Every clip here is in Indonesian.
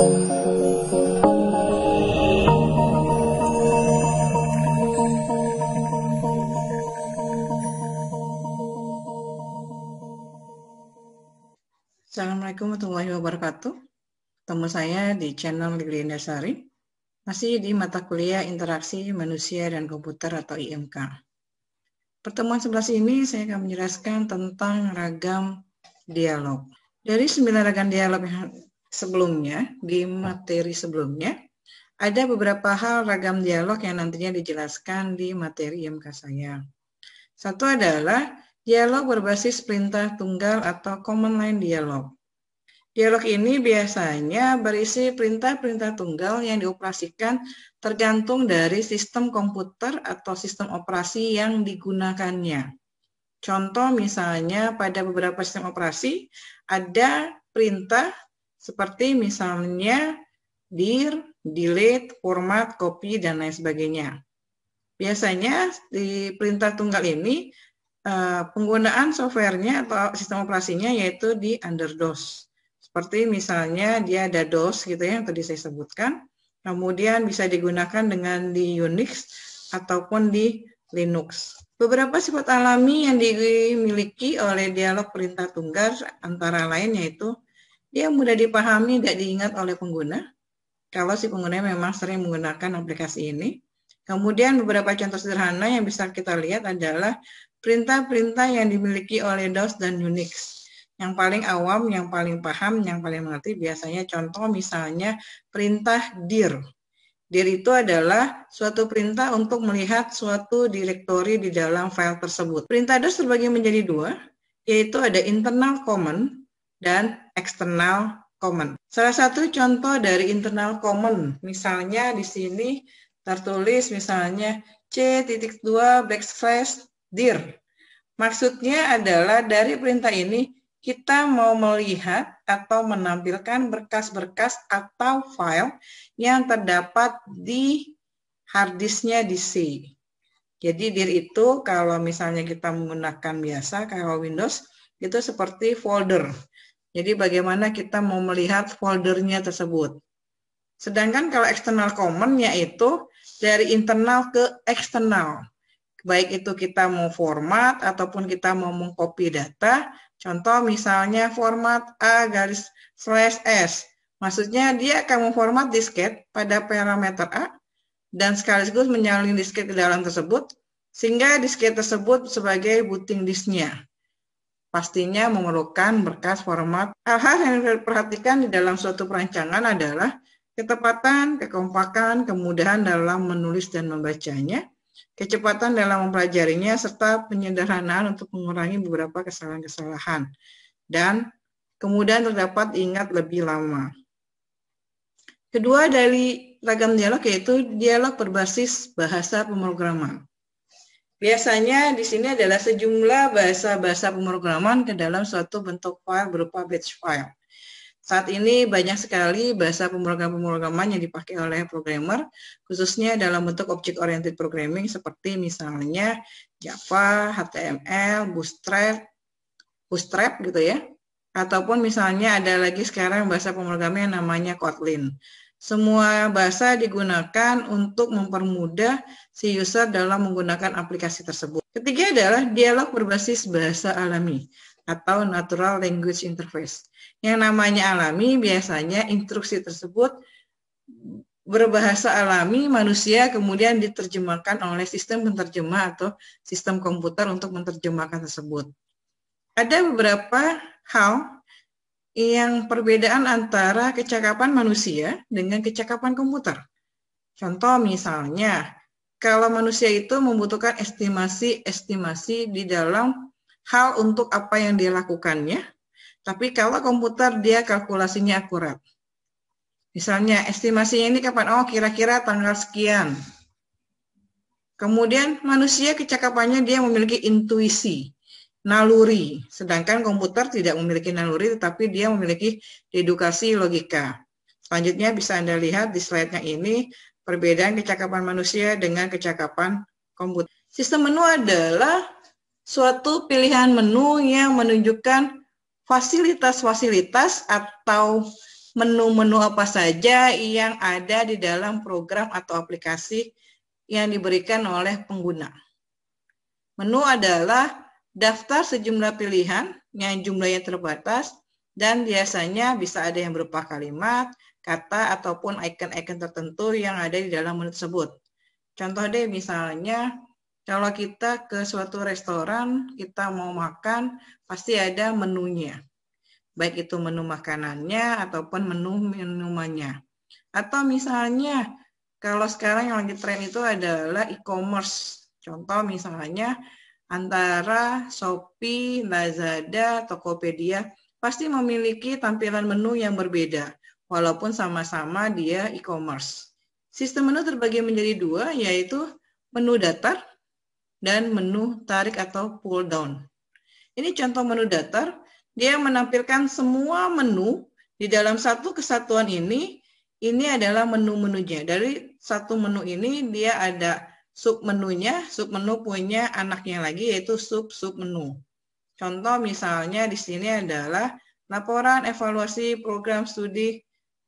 Assalamualaikum warahmatullahi wabarakatuh. Ketemu saya di channel Lili Indasari, masih di mata kuliah Interaksi Manusia dan Komputer atau IMK. Pertemuan sebelah sini saya akan menjelaskan tentang ragam dialog. Dari 9 ragam dialog yang sebelumnya, di materi sebelumnya, ada beberapa hal ragam dialog yang nantinya dijelaskan di materi IMK saya. Satu adalah dialog berbasis perintah tunggal atau command line dialog. Dialog ini biasanya berisi perintah-perintah tunggal yang dioperasikan tergantung dari sistem komputer atau sistem operasi yang digunakannya. Contoh misalnya pada beberapa sistem operasi ada perintah seperti misalnya dir, delete, format, copy, dan lain sebagainya. Biasanya di perintah tunggal ini penggunaan softwarenya atau sistem operasinya yaitu di under DOS. Seperti misalnya dia ada DOS gitu ya yang tadi saya sebutkan. Kemudian bisa digunakan dengan di Unix ataupun di Linux. Beberapa sifat alami yang dimiliki oleh dialog perintah tunggal antara lain yaitu dia mudah dipahami dan diingat oleh pengguna. Kalau si pengguna memang sering menggunakan aplikasi ini. Kemudian beberapa contoh sederhana yang bisa kita lihat adalah perintah-perintah yang dimiliki oleh DOS dan Unix. Yang paling awam, yang paling paham, yang paling mengerti biasanya contoh misalnya perintah dir. Dir itu adalah suatu perintah untuk melihat suatu direktori di dalam file tersebut. Perintah DOS terbagi menjadi dua, yaitu ada internal command dan external command. Salah satu contoh dari internal command, misalnya di sini tertulis misalnya C.2 dir. Maksudnya adalah dari perintah ini kita mau melihat atau menampilkan berkas-berkas atau file yang terdapat di hard disknya di C. Jadi dir itu kalau misalnya kita menggunakan biasa kalau Windows itu seperti folder. Jadi bagaimana kita mau melihat foldernya tersebut. Sedangkan kalau external command yaitu dari internal ke eksternal. Baik itu kita mau format ataupun kita mau mengcopy data. Contoh misalnya format A//S. Maksudnya dia akan memformat disket pada parameter A dan sekaligus menyalin disket ke dalam tersebut sehingga disket tersebut sebagai booting disknya. Pastinya memerlukan berkas format. Hal-hal yang diperhatikan di dalam suatu perancangan adalah ketepatan, kekompakan, kemudahan dalam menulis dan membacanya, kecepatan dalam mempelajarinya, serta penyederhanaan untuk mengurangi beberapa kesalahan-kesalahan. Dan kemudahan terdapat ingat lebih lama. Kedua dari ragam dialog yaitu dialog berbasis bahasa pemrograman. Biasanya di sini adalah sejumlah bahasa-bahasa pemrograman ke dalam suatu bentuk file berupa batch file. Saat ini banyak sekali bahasa pemrograman yang dipakai oleh programmer, khususnya dalam bentuk object-oriented programming seperti misalnya Java, HTML, Bootstrap gitu ya. Ataupun misalnya ada lagi sekarang bahasa pemrograman yang namanya Kotlin. Semua bahasa digunakan untuk mempermudah si user dalam menggunakan aplikasi tersebut. Ketiga adalah dialog berbasis bahasa alami atau Natural Language Interface. Yang namanya alami biasanya instruksi tersebut berbahasa alami manusia kemudian diterjemahkan oleh sistem penerjemah atau sistem komputer untuk menerjemahkan tersebut. Ada beberapa hal yang perbedaan antara kecakapan manusia dengan kecakapan komputer. Contoh misalnya, kalau manusia itu membutuhkan estimasi di dalam hal untuk apa yang dia lakukannya, tapi kalau komputer dia kalkulasinya akurat. Misalnya estimasinya ini kapan? Oh kira-kira tanggal sekian. Kemudian manusia kecakapannya dia memiliki intuisi, naluri. Sedangkan komputer tidak memiliki naluri tetapi dia memiliki dedukasi logika. Selanjutnya bisa Anda lihat di slide-nya ini perbedaan kecakapan manusia dengan kecakapan komputer. Sistem menu adalah suatu pilihan menu yang menunjukkan fasilitas-fasilitas atau menu-menu apa saja yang ada di dalam program atau aplikasi yang diberikan oleh pengguna. Menu adalah daftar sejumlah pilihan yang jumlahnya terbatas dan biasanya bisa ada yang berupa kalimat, kata, ataupun icon-icon tertentu yang ada di dalam menu tersebut. Contoh deh, misalnya kalau kita ke suatu restoran, kita mau makan, pasti ada menunya. Baik itu menu makanannya ataupun menu minumannya. Atau misalnya, kalau sekarang yang lagi tren itu adalah e-commerce. Contoh misalnya antara Shopee, Lazada, Tokopedia, pasti memiliki tampilan menu yang berbeda, walaupun sama-sama dia e-commerce. Sistem menu terbagi menjadi dua, yaitu menu datar dan menu tarik atau pull down. Ini contoh menu datar, dia menampilkan semua menu di dalam satu kesatuan ini adalah menu-menunya. Dari satu menu ini dia ada sub-menunya, sub-menu punya anaknya lagi yaitu sub-sub menu. Contoh misalnya di sini adalah laporan evaluasi program studi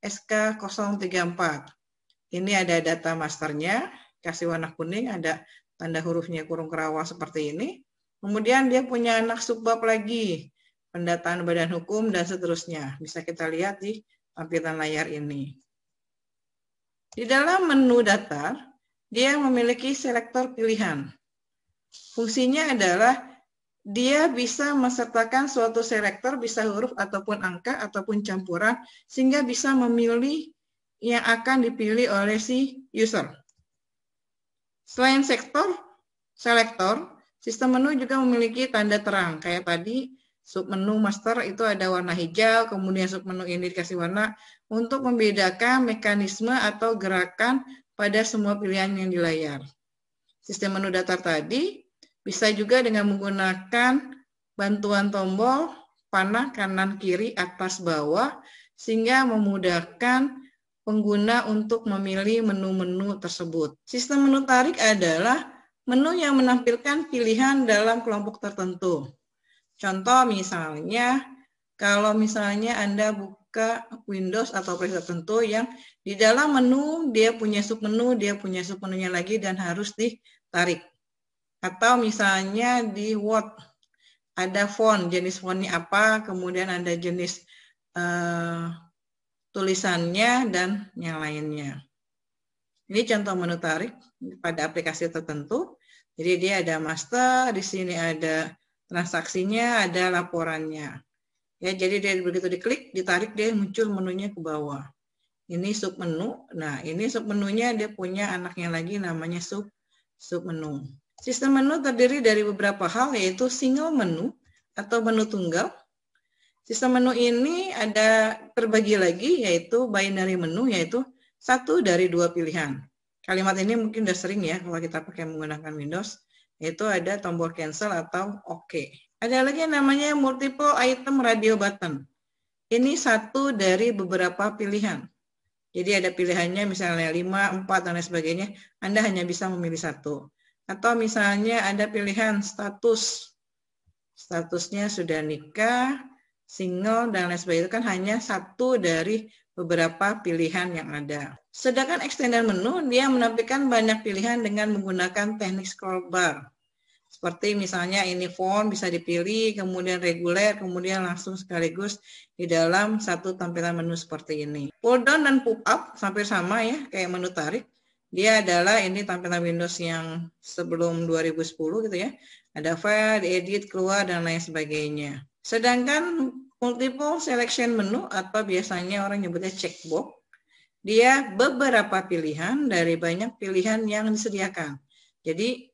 SK 034. Ini ada data masternya, kasih warna kuning, ada tanda hurufnya kurung kerawang seperti ini. Kemudian dia punya anak subbab lagi, pendataan badan hukum dan seterusnya. Bisa kita lihat di tampilan layar ini. Di dalam menu datar, dia memiliki selektor pilihan. Fungsinya adalah dia bisa mensertakan suatu selektor, bisa huruf ataupun angka ataupun campuran, sehingga bisa memilih yang akan dipilih oleh si user. Selain selektor, sistem menu juga memiliki tanda terang. Kayak tadi, submenu master itu ada warna hijau, kemudian submenu ini dikasih warna untuk membedakan mekanisme atau gerakan pada semua pilihan yang di layar. Sistem menu datar tadi bisa juga dengan menggunakan bantuan tombol panah kanan kiri atas bawah sehingga memudahkan pengguna untuk memilih menu-menu tersebut. Sistem menu tarik adalah menu yang menampilkan pilihan dalam kelompok tertentu. Contoh misalnya, kalau misalnya Anda buka Windows atau proyek tertentu yang di dalam menu dia punya submenunya lagi dan harus ditarik. Atau misalnya di Word ada font, jenis fontnya apa, kemudian ada jenis tulisannya dan yang lainnya. Ini contoh menu tarik pada aplikasi tertentu. Jadi dia ada master, di sini ada transaksinya, ada laporannya. Ya, jadi dia begitu diklik, ditarik dia muncul menunya ke bawah. Ini submenu. Nah, ini submenunya dia punya anaknya lagi namanya submenu. Sistem menu terdiri dari beberapa hal yaitu single menu atau menu tunggal. Sistem menu ini ada terbagi lagi yaitu binary menu, yaitu satu dari dua pilihan. Kalimat ini mungkin udah sering ya kalau kita pakai menggunakan Windows, yaitu ada tombol cancel atau OK. Ada lagi yang namanya multiple item radio button. Ini satu dari beberapa pilihan. Jadi ada pilihannya misalnya 5, 4, dan lain sebagainya. Anda hanya bisa memilih satu. Atau misalnya ada pilihan status. Statusnya sudah nikah, single, dan lain sebagainya. Itu kan hanya satu dari beberapa pilihan yang ada. Sedangkan extended menu, dia menampilkan banyak pilihan dengan menggunakan teknik scroll bar. Seperti misalnya ini font bisa dipilih, kemudian reguler, kemudian langsung sekaligus di dalam satu tampilan menu seperti ini. Pull down dan pop up hampir sama ya, kayak menu tarik. Dia adalah ini tampilan Windows yang sebelum 2010 gitu ya. Ada file, diedit, keluar, dan lain sebagainya. Sedangkan multiple selection menu atau biasanya orang nyebutnya checkbox, dia beberapa pilihan dari banyak pilihan yang disediakan. Jadi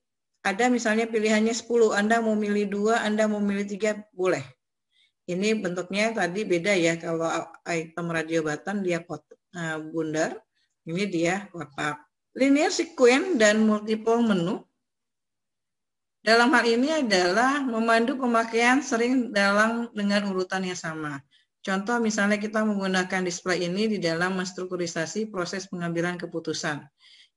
ada misalnya pilihannya 10, Anda mau milih 2, Anda mau milih 3, boleh. Ini bentuknya tadi beda ya, kalau item radio button dia bundar, ini dia kotak. Linear sequence dan multiple menu dalam hal ini adalah memandu pemakaian sering dengan urutan yang sama. Contoh misalnya kita menggunakan display ini di dalam menstrukturisasi proses pengambilan keputusan.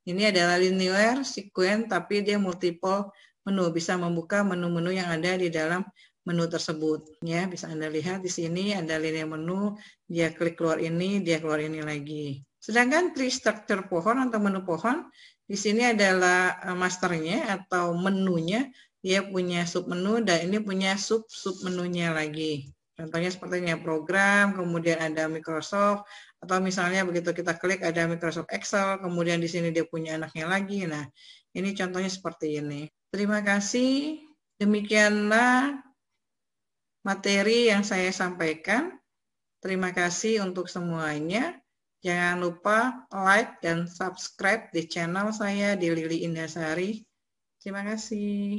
Ini adalah linear sequence tapi dia multiple menu, bisa membuka menu-menu yang ada di dalam menu tersebut. Ya, bisa Anda lihat di sini ada linear menu, dia klik keluar ini, dia keluar ini lagi. Sedangkan tree structure pohon atau menu pohon, di sini adalah masternya atau menunya, dia punya sub menu dan ini punya sub menunya lagi. Contohnya sepertinya program, kemudian ada Microsoft, atau misalnya begitu kita klik ada Microsoft Excel, kemudian di sini dia punya anaknya lagi. Nah, ini contohnya seperti ini. Terima kasih. Demikianlah materi yang saya sampaikan. Terima kasih untuk semuanya. Jangan lupa like dan subscribe di channel saya di Lili Indasari. Terima kasih.